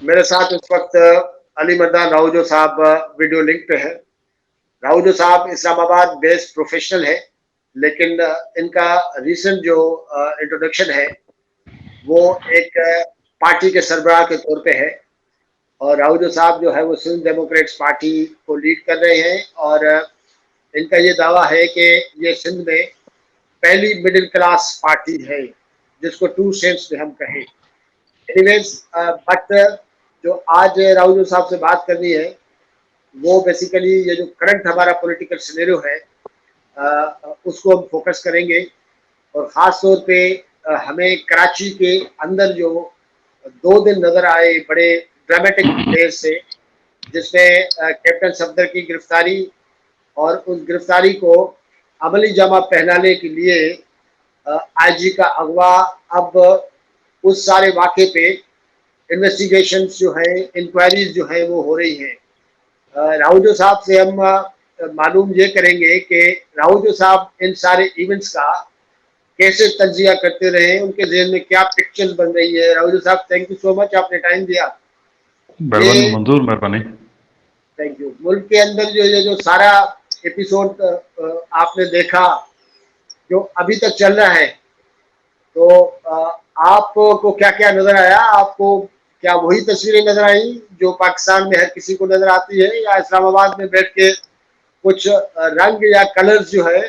میرے ساتھ اس وقت علی مردان راؤجو صاحب ویڈیو لنک پہ ہے. راؤجو صاحب اسلام آباد بیسڈ پروفیشنل ہے، لیکن ان کا ریسنٹ جو انٹروڈکشن ہے وہ ایک پارٹی کے سربراہ کے طور پہ ہے. اور راؤجو صاحب جو ہے وہ سندھ ڈیموکریٹس پارٹی کو لیڈ کر رہے ہیں، اور ان کا یہ دعویٰ ہے کہ یہ سندھ میں پہلی مڈل کلاس پارٹی ہے جس کو ٹو سینس میں ہم کہیں. اینی ویز بٹ جو آج راؤجو صاحب سے بات کرنی ہے وہ بیسیکلی یہ جو کرنٹ ہمارا پولیٹیکل سینیریو ہے اس کو ہم فوکس کریں گے. اور خاص طور پہ ہمیں کراچی کے اندر جو 2 دن نظر آئے بڑے ڈرامیٹک پلیس سے، جس میں کیپٹن صفدر کی گرفتاری اور اس گرفتاری کو عملی جامہ پہنانے کے لیے آئی جی کا اغوا، اب اس سارے واقعے پہ انویسٹیگیشنز جو ہیں، انکوائریز جو ہیں وہ ہو رہی ہیں. راؤجو صاحب سے ہم معلوم یہ کریں گے کہ راؤجو صاحب ان سارے ایونٹس کا کیسے تجزیہ کرتے رہے، ان کے ذہن میں کیا پکچر بن رہی ہے. راؤجو صاحب تھینک یو سو مچ، آپ نے ٹائم دیا. منظور مہربانی. Thank you. ملک کے اندر جو سارا ایپیسوڈ آپ نے دیکھا جو ابھی تک چل رہا ہے، تو آپ کو کیا کیا نظر آیا؟ آپ کو کیا وہی تصویریں نظر آئیں جو پاکستان میں ہر کسی کو نظر آتی ہے، یا اسلام آباد میں بیٹھ کے کچھ رنگ یا کلرز جو ہے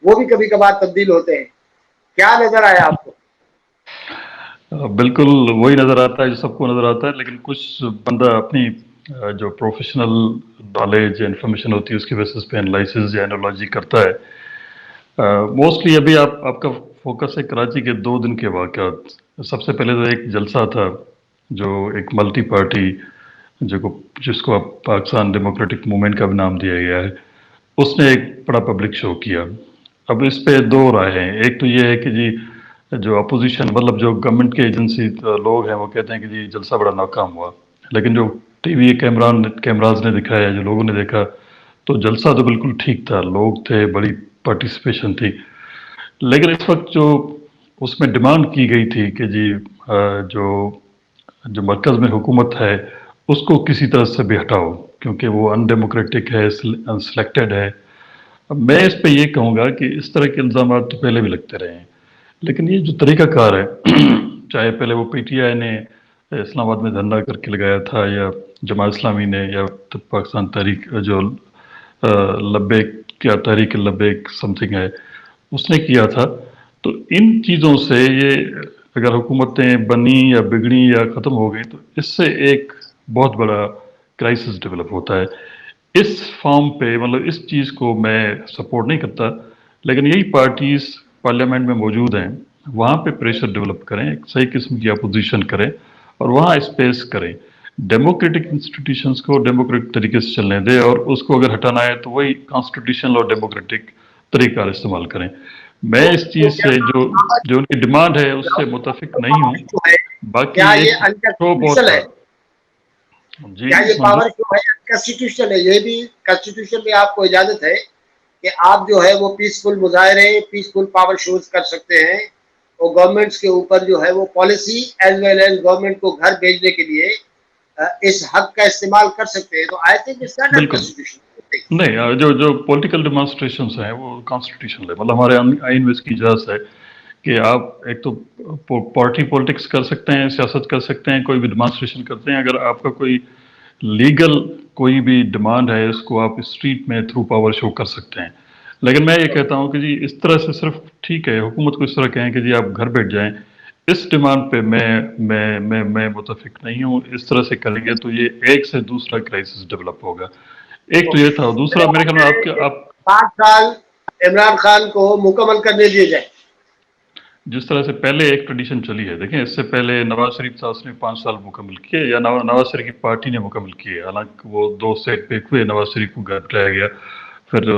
وہ بھی کبھی کبھار تبدیل ہوتے ہیں؟ کیا نظر آیا آپ کو؟ بالکل وہی نظر آتا ہے جو سب کو نظر آتا ہے، لیکن کچھ بندہ اپنی جو پروفیشنل نالج یا انفارمیشن ہوتی ہے اس کی بیسس پہ انالائسز یا انالوجی کرتا ہے. موسٹلی ابھی آپ کا فوکس ہے کراچی کے 2 دن کے واقعات. سب سے پہلے تو ایک جلسہ تھا جو ایک ملٹی پارٹی جس کو اب پاکستان ڈیموکریٹک موومنٹ کا بھی نام دیا گیا ہے، اس نے ایک بڑا پبلک شو کیا. اب اس پہ 2 رائے ہیں. ایک تو یہ ہے کہ جی جو اپوزیشن مطلب جو گورنمنٹ کے ایجنسی لوگ ہیں وہ کہتے ہیں کہ جی جلسہ بڑا ناکام ہوا، لیکن جو ٹی وی کیمراز نے دکھایا، جو لوگوں نے دیکھا، تو جلسہ تو بالکل ٹھیک تھا، لوگ تھے، بڑی پارٹیسپیشن تھی. لیکن اس وقت جو اس میں ڈیمانڈ کی گئی تھی کہ جی جو مرکز میں حکومت ہے اس کو کسی طرح سے بھی ہٹاؤ کیونکہ وہ ان ڈیموکریٹک ہے، ان سلیکٹڈ ہے. اب میں اس پہ یہ کہوں گا کہ اس طرح کے الزامات تو پہلے بھی لگتے رہے ہیں، لیکن یہ جو طریقہ کار ہے چاہے پہلے وہ پی ٹی آئی نے اسلام آباد میں دھرنا کر کے لگایا تھا، یا جماعت اسلامی نے، یا پاکستان تحریک جو لبیک کیا تحریک لبیک سم تھنگ ہے اس نے کیا تھا، تو ان چیزوں سے یہ اگر حکومتیں بنی یا بگڑی یا ختم ہو گئی تو اس سے ایک بہت بڑا کرائسس ڈیولپ ہوتا ہے. اس فارم پہ مطلب اس چیز کو میں سپورٹ نہیں کرتا، لیکن یہی پارٹیز پارلیمنٹ میں موجود ہیں وہاں پہ پریشر ڈیولپ کریں، ایک صحیح قسم کی اپوزیشن کریں اور وہاں اسپیس کریں. ڈیموکریٹک انسٹیٹیوشنز کو ڈیموکریٹک طریقے سے چلنے دیں، اور اس کو اگر ہٹانا ہے تو وہی کانسٹیٹیوشنل اور ڈیموکریٹک طریقہ استعمال کریں. میں اس تو چیز سے جو ان کی ڈیمانڈ ہے اس سے متفق نہیں ہوں. باقی کیا ایک یہ شو بہت انکانسٹیٹیوشنل تھا. ہے؟ جی کیا یہ منظور. پاور جو ہے انکانسٹیٹیوشنل ہے؟ یہ بھی کانسٹیٹیوشن میں آپ کو اجازت ہے کہ آپ جو ہے وہ پیسفل مظاہرے، پیسفل پاور شوز کر سکتے ہیں، اور گورنمنٹس کے اوپر جو ہے وہ policy as well as government کو گھر بھیجنے کے لیے اس حق کا استعمال کر سکتے ہیں. تو آئی تھنک اٹس ناٹ بالکل انکانسٹیٹیوشنل. نہیں، جو پولیٹیکل ڈیمانسٹریشنز ہیں وہ کانسٹیٹیوشنل ہے. مطلب ہمارے آئین میں اس کی اجازت ہے کہ آپ ایک تو پارٹی پولیٹکس کر سکتے ہیں، سیاست کر سکتے ہیں، کوئی بھی ڈیمانسٹریشن کرتے ہیں. اگر آپ کا کوئی لیگل کوئی بھی ڈیمانڈ ہے اس کو آپ اسٹریٹ میں تھرو پاور شو کر سکتے ہیں. لیکن میں یہ کہتا ہوں کہ جی اس طرح سے صرف ٹھیک ہے حکومت کو اس طرح کہیں کہ جی آپ گھر بیٹھ جائیں، اس ڈیمانڈ پہ میں متفق نہیں ہوں. اس طرح سے کریں گے تو یہ ایک سے دوسرا کرائسس ڈیولپ ہوگا. ایک تو یہ تھا. دوسرا میرے خیال میں آپ 5 سال عمران خان کو مکمل کرنے دیے جائیں. جس طرح سے پہلے ایک ٹریڈیشن چلی ہے، دیکھیں اس سے پہلے نواز شریف صاحب نے 5 سال مکمل کیے، یا نواز شریف کی پارٹی نے مکمل کیے. حالانکہ وہ 2 سیٹ پہ ہوئے، نواز شریف کو گھر بٹھایا گیا، پھر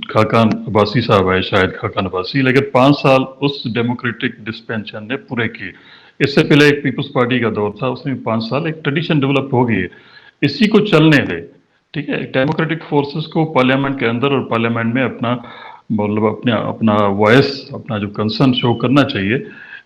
خاقان عباسی صاحب آئے، شاید خاقان عباسی، لیکن 5 سال اس ڈیموکریٹک ڈسپینشن نے پورے کیے. اس سے پہلے ایک پیپلز پارٹی کا دور تھا، اس میں 5 سال ایک ٹریڈیشن ڈیولپ ہو گئی ہے. اسی کو چلنے دے، ٹھیک ہے. ڈیموکریٹک فورسز کو پارلیمنٹ کے اندر اور پارلیمنٹ میں اپنا مطلب اپنا وائس، اپنا جو کنسرن شو کرنا چاہیے.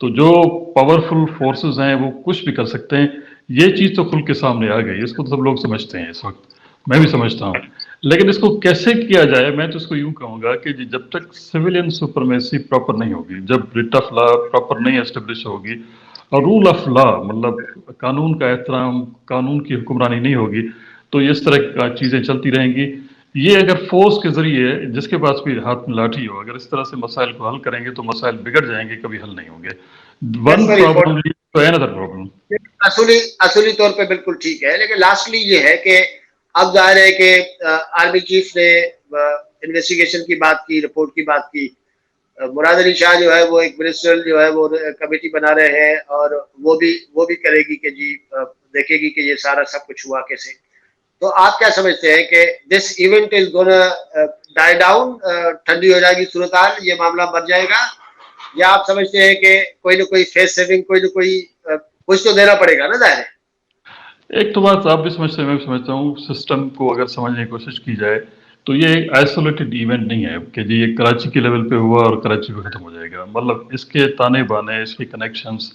تو جو پاورفل فورسز ہیں وہ کچھ بھی کر سکتے ہیں. یہ چیز تو کھل کے سامنے آ گئی, اس کو تو سب لوگ سمجھتے ہیں اس وقت, میں بھی سمجھتا ہوں. لیکن اس کو کیسے کیا جائے, میں تو اس کو یوں کہوں گا کہ جب تک سویلین سپرمیسی پراپر نہیں ہوگی, جب ریٹ آف لا پراپر نہیں اسٹیبلش ہوگی, اور رول آف لا مطلب قانون کا احترام, قانون کی حکمرانی نہیں ہوگی, تو اس طرح کا چیزیں چلتی رہیں گی. یہ اگر فورس کے ذریعے, جس کے پاس بھی ہاتھ میں لاٹھی ہو, اگر اس طرح سے مسائل کو حل کریں گے تو مسائل بگڑ جائیں گے, کبھی حل نہیں ہوں گے. One that's very problem important. Leads to another problem. اصولی طور پہ بالکل ٹھیک ہے, لیکن لاسٹلی یہ ہے کہ اب ظاہر ہے کہ آرمی چیف نے انویسٹیگیشن کی بات کی, رپورٹ کی بات کی. مراد علی شاہ جو ہے وہ ایک منسٹر جو ہے وہ کمیٹی بنا رہے ہیں, اور وہ بھی کرے گی کہ جی دیکھے گی کہ یہ سارا سب کچھ ہوا کیسے. تو آپ کیا سمجھتے ہیں کہ this event is gonna dye down, ٹھنڈی ہو جائے گی صورتحال, یہ معاملہ بڑھ جائے گا, یا آپ سمجھتے ہیں کہ کوئی نہ کوئی فیس سیونگ, کوئی نہ کوئی کچھ تو دینا پڑے گا نا ظاہر ہے؟ ایک تو بات آپ بھی سمجھتے ہیں, میں بھی سمجھتا ہوں, سسٹم کو اگر سمجھنے کی کوشش کی جائے تو یہ ایک آئسولیٹڈ ایونٹ نہیں ہے کہ جی یہ کراچی کے لیول پہ ہوا اور کراچی پہ ختم ہو جائے گا. مطلب اس کے تانے بانے, اس کے کنیکشنز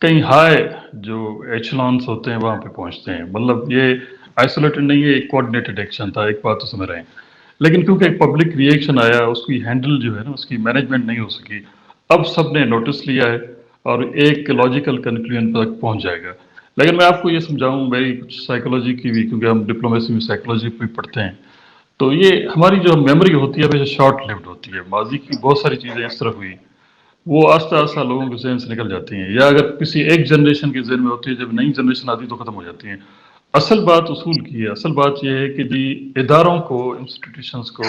کہیں ہائے جو ایچلانس ہوتے ہیں وہاں پہ پہنچتے ہیں. مطلب یہ آئسولیٹڈ نہیں ہے, ایک کوآرڈینیٹڈ ایکشن تھا, ایک بات تو سمجھ رہے ہیں. لیکن کیونکہ ایک پبلک ریئیکشن آیا, اس کی ہینڈل جو ہے نا, اس کی مینجمنٹ نہیں ہو سکی, اب سب نے نوٹس لیا ہے اور ایک لاجیکل کنکلوژن تک پہنچ جائے گا. لیکن میں آپ کو یہ سمجھاؤں, میری کچھ سائیکولوجی کی بھی, کیونکہ ہم ڈپلومیسی میں سائیکولوجی بھی پڑھتے ہیں, تو یہ ہماری جو میموری ہوتی ہے ہمیشہ شارٹ لیوڈ ہوتی ہے. ماضی کی بہت ساری چیزیں اس طرح ہوئی, وہ آہستہ آہستہ لوگوں کے ذہن سے نکل جاتی ہیں, یا اگر کسی ایک جنریشن کے ذہن میں ہوتی ہے, جب نئی جنریشن آتی ہے تو ختم ہو جاتی ہیں. اصل بات اصول کی ہے, اصل بات یہ ہے کہ جی اداروں کو, انسٹیٹیوشنس کو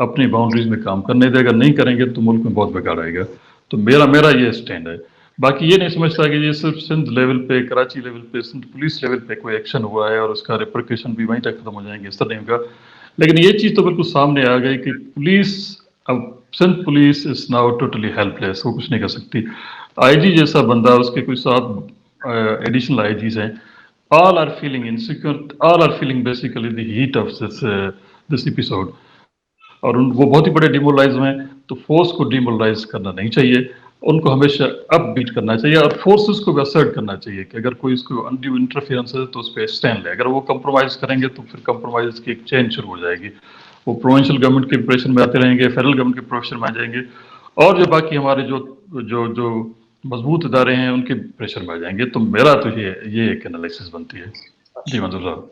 اپنی باؤنڈریز میں کام کرنے دے. اگر نہیں کریں گے تو ملک میں بہت بیکار آئے گا. تو میرا یہ اسٹینڈ ہے. باقی یہ نہیں سمجھتا کہ یہ صرف سندھ لیول پہ, کراچی لیول پہ, سندھ پولیس لیول پہ کوئی ایکشن ہوا ہے اور اس کا ریپرکیشن بھی وہیں تک ختم ہو جائیں گے, اس طرح نہیں ہوگا. لیکن یہ چیز تو بالکل سامنے آ گئی کہ پولیس, اب Sindh police is now totally helpless, وہ کچھ نہیں کر سکتی. آئی جی جیسا بندہ, اس کے کوئی 7 ایڈیشنل آئی جیز ہیں, all are feeling insecure, all are feeling basically the heat of this episode. اور وہ بہت ہی بڑے ڈیمورلائز ہیں. تو فورس کو ڈیمورلائز کرنا نہیں چاہیے, ان کو ہمیشہ اپ بیٹ کرنا چاہیے, اور فورسز کو بھی اسرٹ کرنا چاہیے کہ اگر کوئی اس کو انڈیو انٹرفیئرنس ہے تو اس پہ اسٹینڈ لے. اگر وہ کمپرومائز کریں گے تو پھر کمپرومائز کی ایک چین شروع ہو جائے گی. وہ پروونشل گورنمنٹ کے پریشر میں آتے رہیں گے, فیڈرل گورنمنٹ کے پریشر میں آ جائیں گے, اور جو باقی ہمارے جو مضبوط ادارے ہیں ان کے پریشر میں آ جائیں گے. تو میرا تو یہ ایک انالیسس بنتی ہے. جی منظور صاحب.